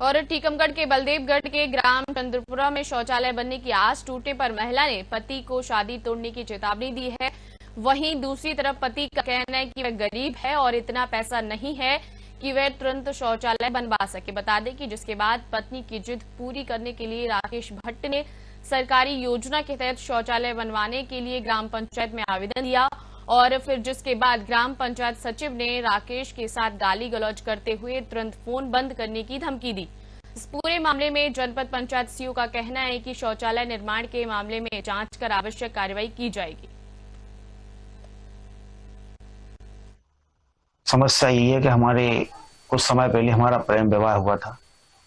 और टीकमगढ़ के बलदेवगढ़ के ग्राम चंद्रपुरा में शौचालय बनने की आस टूटने पर महिला ने पति को शादी तोड़ने की चेतावनी दी है। वहीं दूसरी तरफ पति का कहना है कि वह गरीब है और इतना पैसा नहीं है कि वह तुरंत शौचालय बनवा सके। बता दें कि जिसके बाद पत्नी की जिद पूरी करने के लिए राकेश भट्ट ने सरकारी योजना के तहत शौचालय बनवाने के लिए ग्राम पंचायत में आवेदन दिया और फिर जिसके बाद ग्राम पंचायत सचिव ने राकेश के साथ गाली गलौज करते हुए तुरंत फोन बंद करने की धमकी दी। इस पूरे मामले में जनपद पंचायत सीईओ का कहना है कि शौचालय निर्माण के मामले में जांच कर आवश्यक कार्रवाई की जाएगी। समस्या यही है कि हमारे कुछ समय पहले हमारा प्रेम विवाह हुआ था।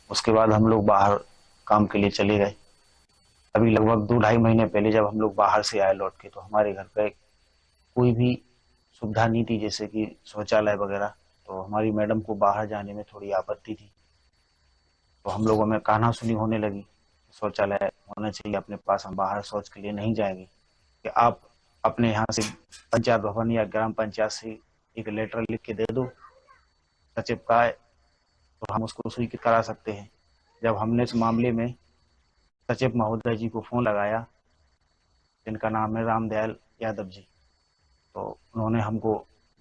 उसके बाद हम लोग बाहर काम के लिए चले गए। अभी लगभग 2-2.5 महीने पहले जब हम लोग बाहर से आए लौट के, तो हमारे घर पे कोई भी सुविधा नहीं थी, जैसे कि शौचालय वगैरह। तो हमारी मैडम को बाहर जाने में थोड़ी आपत्ति थी, तो हम लोगों में कानासुनी होने लगी। शौचालय होना चाहिए अपने पास, हम बाहर शौच के लिए नहीं जाएंगे, कि आप अपने यहाँ से पंचायत भवन या ग्राम पंचायत से एक लेटर लिख के दे दो सचिव का, तो हम उसको स्वीकृत करा सकते हैं। जब हमने इस मामले में सचिव महोदय जी को फोन लगाया, जिनका नाम है रामदयाल यादव जी, तो उन्होंने हमको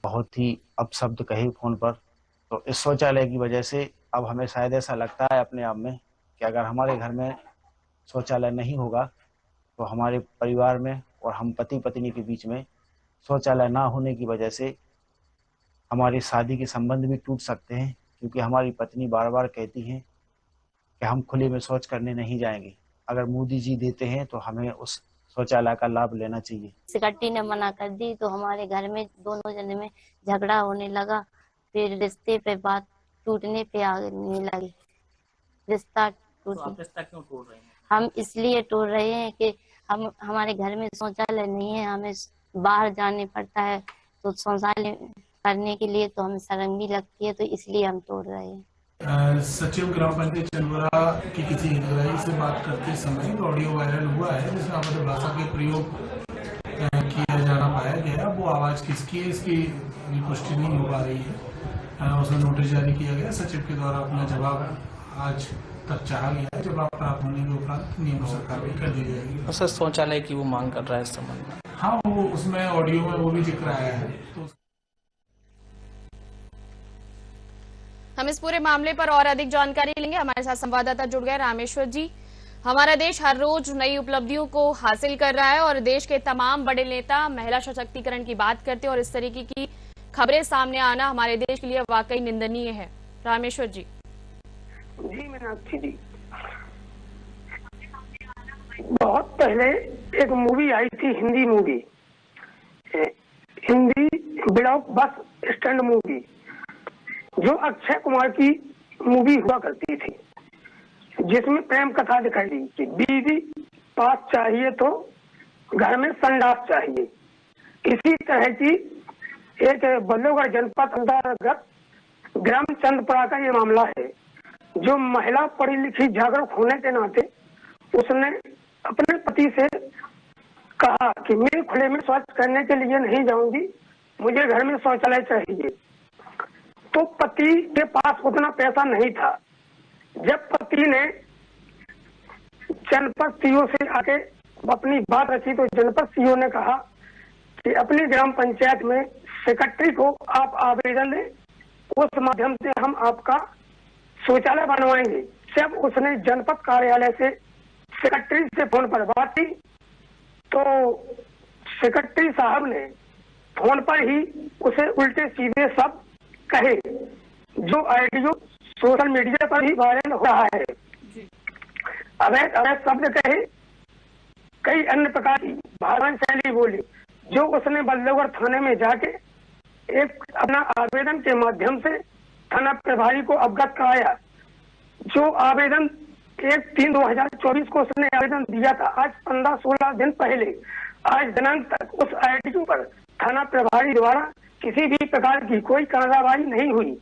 बहुत ही अपशब्द कहे फोन पर। तो इस शौचालय की वजह से अब हमें शायद ऐसा लगता है अपने आप में कि अगर हमारे घर में शौचालय नहीं होगा तो हमारे परिवार में और हम पति पत्नी के बीच में शौचालय ना होने की वजह से हमारी शादी के संबंध भी टूट सकते हैं, क्योंकि हमारी पत्नी बार बार कहती हैं कि हम खुले में शौच करने नहीं जाएंगे। अगर मोदी जी देते हैं तो हमें उस शौचालय का लाभ लेना चाहिए। सिकट्टी ने मना कर दी तो हमारे घर में दोनों जने में झगड़ा होने लगा। फिर रिश्ते पे बात टूटने पे आने लगी। रिश्ता टूट। तो आप रिश्ता क्यों तोड़ रहे हैं? हम इसलिए तोड़ रहे हैं कि हमारे घर में शौचालय नहीं है, हमें बाहर जाने पड़ता है, तो शौचालय करने के लिए तो हमें शर्म भी लगती है, तो इसलिए हम तोड़ रहे हैं। सचिव ग्राम पंचायत चंद्रपुरा की किसी हितग्राही से बात करते समय ऑडियो वायरल हुआ है, जिसमें अभद्र भाषा के प्रयोग किया जाना पाया गया। वो आवाज किसकी है इसकी पुष्टि नहीं हो पा रही है। उसमें नोटिस जारी किया गया। सचिव के द्वारा अपना जवाब आज तक चाहा गया। जवाब प्राप्त होने के उपरांत नियमानुसार कार्रवाई कर दी जाएगी। सर, शौचालय की वो मांग कर रहा है इस संबंध में? हाँ, वो उसमें ऑडियो में वो भी जिक्र आया है। तो हम इस पूरे मामले पर और अधिक जानकारी लेंगे। हमारे साथ संवाददाता जुड़ गए रामेश्वर जी। हमारा देश हर रोज नई उपलब्धियों को हासिल कर रहा है और देश के तमाम बड़े नेता महिला सशक्तिकरण की बात करते हैं और इस तरीके की खबरें सामने आना हमारे देश के लिए वाकई निंदनीय है। रामेश्वर जी। जी मीनाक्षी जी, बहुत पहले एक मूवी आई थी, Hindi movie, Hindi block bus stand movie, जो अक्षय कुमार की मूवी हुआ करती थी, जिसमें प्रेम कथा दिखाई दी कि बीवी पास चाहिए तो घर में संडास चाहिए। इसी तरह की एक बल्लभगढ़ जनपद अंतर्गत ग्राम चंद्रपुरा का ये मामला है, जो महिला पढ़ी लिखी जागरूक होने के नाते उसने अपने पति से कहा कि मैं खुले में शौच करने के लिए नहीं जाऊंगी, मुझे घर में शौचालय चाहिए। तो पति के पास उतना पैसा नहीं था। जब पति ने जनपद सीईओ से आके अपनी बात रखी तो जनपद सीईओ ने कहा कि अपनी ग्राम पंचायत में सेक्रेटरी को आप आवेदन दें, उस माध्यम से हम आपका शौचालय बनवाएंगे। जब उसने जनपद कार्यालय से सेक्रेटरी से फोन पर बात की तो सेक्रेटरी साहब ने फोन पर ही उसे उल्टे सीधे शब्द कहे, जो ऑडियो सोशल मीडिया पर भी वायरल हो रहा है। अवैध शब्द कहे, कई अन्य प्रकार की भाषण शैली बोली, जो उसने बल्लभगढ़ थाने में जाके एक अपना आवेदन के माध्यम से थाना प्रभारी को अवगत कराया। जो आवेदन 1/3/2024 को उसने आवेदन दिया था, आज 15-16 दिन पहले आज दिनांक तक उस ऑडियो पर थाना प्रभारी द्वारा किसी भी प्रकार की कोई कार्रवाई नहीं हुई।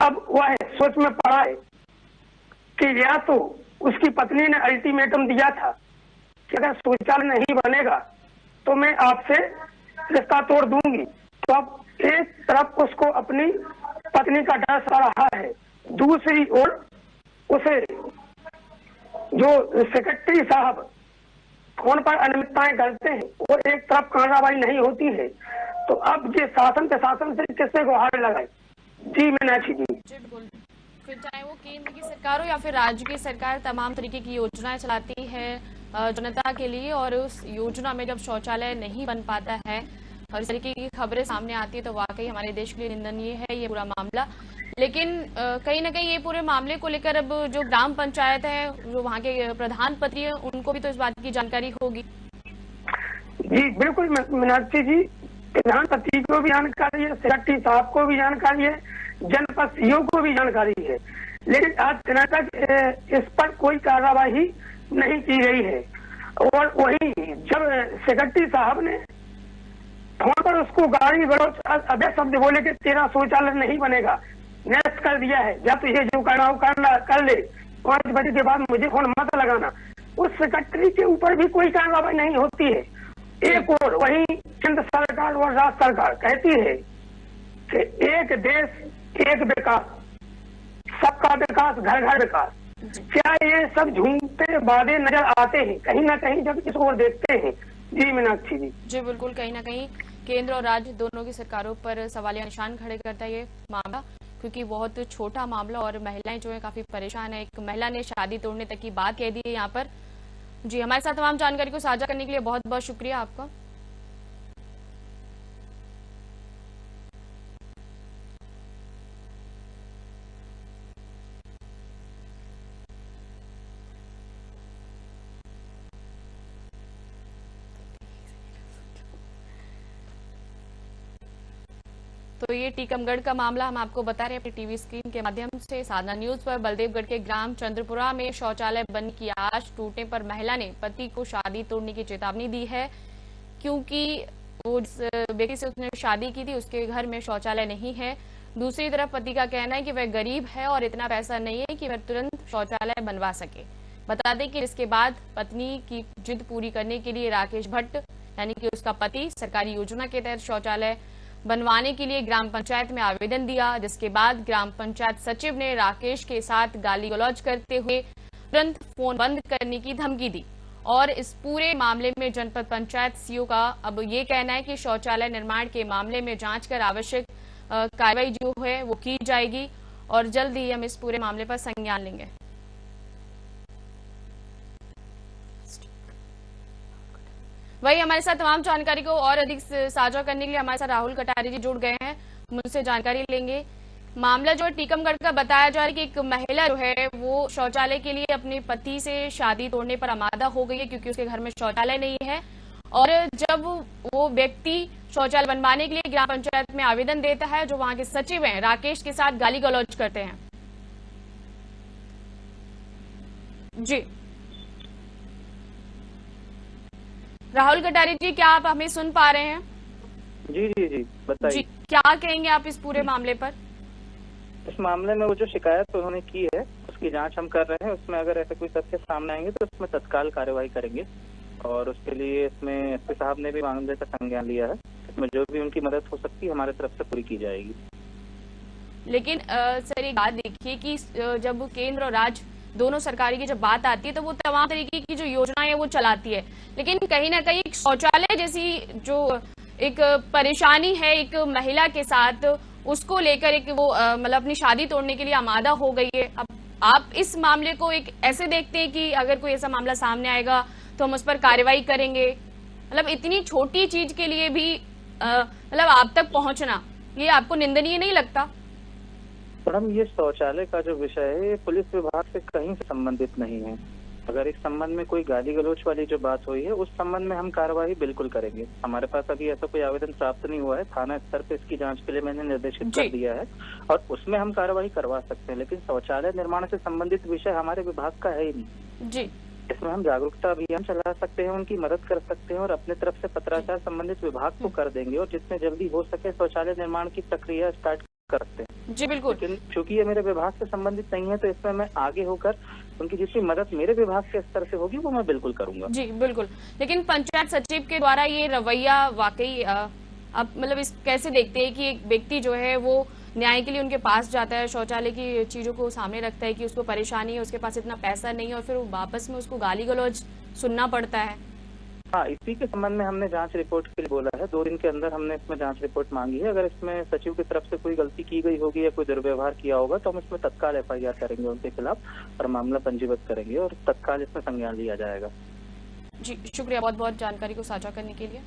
अब वह सोच में पड़ा है कि या तो उसकी पत्नी ने अल्टीमेटम दिया था कि अगर शौचालय नहीं बनेगा तो मैं आपसे रिश्ता तोड़ दूंगी। तो अब एक तरफ उसको अपनी पत्नी का डर सता रहा है, दूसरी ओर उसे जो सेक्रेटरी साहब फोन पर अनियमितताएं करते हैं वो एक तरफ कार्रवाई नहीं होती है, तो अब ये शासन प्रशासन से किससे गुहार लगाए। जी मीनाक्षी जी। बिल्कुल, फिर चाहे वो केंद्र की सरकार हो या फिर राज्य की सरकार, तमाम तरीके की योजनाएं चलाती है जनता के लिए, और उस योजना में जब शौचालय नहीं बन पाता है और इस तरीके की खबरें सामने आती है तो वाकई हमारे देश के लिए निंदनीय है ये पूरा मामला। लेकिन कहीं ना कहीं ये पूरे मामले को लेकर अब जो ग्राम पंचायत है, जो वहाँ के प्रधान पति है, उनको भी तो इस बात की जानकारी होगी। जी बिल्कुल मीनाक्षी जी, प्रधान पति को भी जानकारी है, सेक्रेटरी साहब को भी जानकारी है, जनपद सीओ को भी जानकारी है, लेकिन आज दिनों तक इस पर कोई कार्रवाई नहीं की गई है। और वही जब सेक्रेटरी साहब ने फोन पर उसको गाली गलौज अभ्य शब्द बोले कि तेरा शौचालय नहीं बनेगा, नेक्स्ट कर दिया है, जब तुझे जो करना हो कर ले, 5 बजे के बाद मुझे फोन मत लगाना। उस सेक्रेटरी के ऊपर भी कोई कार्रवाई नहीं होती है। एक और वही केंद्र सरकार और राज्य सरकार कहती है कि एक देश एक विकास, सबका विकास, घर घर विकास। क्या ये सब झूठे वादे नजर आते हैं कहीं ना कहीं जब इस ओर देखते हैं। जी मीनाक्षी जी। जी बिल्कुल, कहीं ना कहीं केंद्र और राज्य दोनों की सरकारों पर सवालिया निशान खड़े करता है ये मामला, क्योंकि बहुत छोटा मामला और महिलाएं जो है काफी परेशान है। एक महिला ने शादी तोड़ने तक की बात कह दी है यहाँ पर। जी, हमारे साथ तमाम जानकारी को साझा करने के लिए बहुत बहुत शुक्रिया आपका। तो ये टीकमगढ़ का मामला हम आपको बता रहे हैं अपनी टीवी स्क्रीन के माध्यम से। साधना न्यूज पर बलदेवगढ़ के ग्राम चंद्रपुरा में शौचालय बनने की आश टूटने पर महिला ने पति को शादी तोड़ने की चेतावनी दी है, क्योंकि वो जिस व्यक्ति से उसने शादी की थी उसके घर में शौचालय नहीं है। दूसरी तरफ पति का कहना है कि वह गरीब है और इतना पैसा नहीं है कि वह तुरंत शौचालय बनवा सके। बता दें कि इसके बाद पत्नी की जिद पूरी करने के लिए राकेश भट्ट यानी कि उसका पति सरकारी योजना के तहत शौचालय बनवाने के लिए ग्राम पंचायत में आवेदन दिया, जिसके बाद ग्राम पंचायत सचिव ने राकेश के साथ गाली गलौज करते हुए तुरंत फोन बंद करने की धमकी दी। और इस पूरे मामले में जनपद पंचायत सीओ का अब ये कहना है कि शौचालय निर्माण के मामले में जांच कर आवश्यक कार्रवाई जो है वो की जाएगी और जल्द ही हम इस पूरे मामले पर संज्ञान लेंगे। वही हमारे साथ तमाम जानकारी को और अधिक साझा करने के लिए हमारे साथ राहुल कटारी जी जुड़ गए हैं, मुझसे जानकारी लेंगे। मामला जो टीकमगढ़ का बताया जा रहा है कि एक महिला जो है वो शौचालय के लिए अपने पति से शादी तोड़ने पर आमादा हो गई है, क्योंकि उसके घर में शौचालय नहीं है। और जब वो व्यक्ति शौचालय बनवाने के लिए ग्राम पंचायत में आवेदन देता है, जो वहां के सचिव हैं राकेश के साथ गाली गलौज करते हैं। जी राहुल कटारी जी, क्या आप हमें सुन पा रहे हैं? जी जी जी बताइए। क्या कहेंगे आप इस पूरे मामले पर? इस मामले में वो जो शिकायत उन्होंने की है उसकी जांच हम कर रहे हैं। उसमें अगर ऐसे कोई तथ्य सामने आएंगे तो उसमें तत्काल कार्रवाई करेंगे और उसके लिए इसमें एसपी साहब ने भी मामले का संज्ञान लिया है। इसमें जो भी उनकी मदद हो सकती है हमारे तरफ से पूरी की जाएगी। लेकिन सर एक बात देखिए कि जब केंद्र और राज्य दोनों सरकारी की जब बात आती है तो वो तमाम तरीके की जो योजनाएं है वो चलाती है, लेकिन कहीं ना कहीं शौचालय जैसी जो एक परेशानी है एक महिला के साथ, उसको लेकर एक वो मतलब अपनी शादी तोड़ने के लिए आमादा हो गई है। अब आप इस मामले को एक ऐसे देखते हैं कि अगर कोई ऐसा मामला सामने आएगा तो हम उस पर कार्रवाई करेंगे, मतलब इतनी छोटी चीज के लिए भी मतलब आप तक पहुंचना, ये आपको निंदनीय नहीं लगता? मैडम, ये शौचालय का जो विषय है ये पुलिस विभाग से कहीं से संबंधित नहीं है। अगर इस संबंध में कोई गाली गलौच वाली जो बात हुई है उस संबंध में हम कार्रवाई बिल्कुल करेंगे। हमारे पास अभी ऐसा कोई आवेदन प्राप्त नहीं हुआ है। थाना स्तर पे इसकी जांच के लिए मैंने निर्देशित कर दिया है और उसमें हम कार्रवाई करवा सकते हैं, लेकिन शौचालय निर्माण से संबंधित विषय हमारे विभाग का है ही नहीं जी। इसमें हम जागरूकता अभियान चला सकते हैं, उनकी मदद कर सकते हैं और अपने तरफ से पत्राचार संबंधित विभाग को कर देंगे और जितने जल्दी हो सके शौचालय निर्माण की प्रक्रिया स्टार्ट करते हैं जी। बिल्कुल, लेकिन चूंकि ये मेरे विभाग से संबंधित नहीं है तो इसमें मैं आगे होकर उनकी जितनी मदद मेरे विभाग के स्तर से होगी वो मैं बिल्कुल करूंगा जी। बिल्कुल, लेकिन पंचायत सचिव के द्वारा ये रवैया वाकई आप मतलब इस कैसे देखते हैं कि एक व्यक्ति जो है वो न्याय के लिए उनके पास जाता है, शौचालय की चीजों को सामने रखता है कि उसको परेशानी है, उसके पास इतना पैसा नहीं है, और फिर वापस में उसको गाली गलौज सुनना पड़ता है। हाँ, इसी के संबंध में हमने जांच रिपोर्ट के लिए बोला है। 2 दिन के अंदर हमने इसमें जांच रिपोर्ट मांगी है। अगर इसमें सचिव की तरफ से कोई गलती की गई होगी या कोई दुर्व्यवहार किया होगा तो हम इसमें तत्काल FIR करेंगे उनके खिलाफ और मामला पंजीबद्ध करेंगे और तत्काल इसमें संज्ञान लिया जाएगा। जी शुक्रिया बहुत बहुत जानकारी को साझा करने के लिए।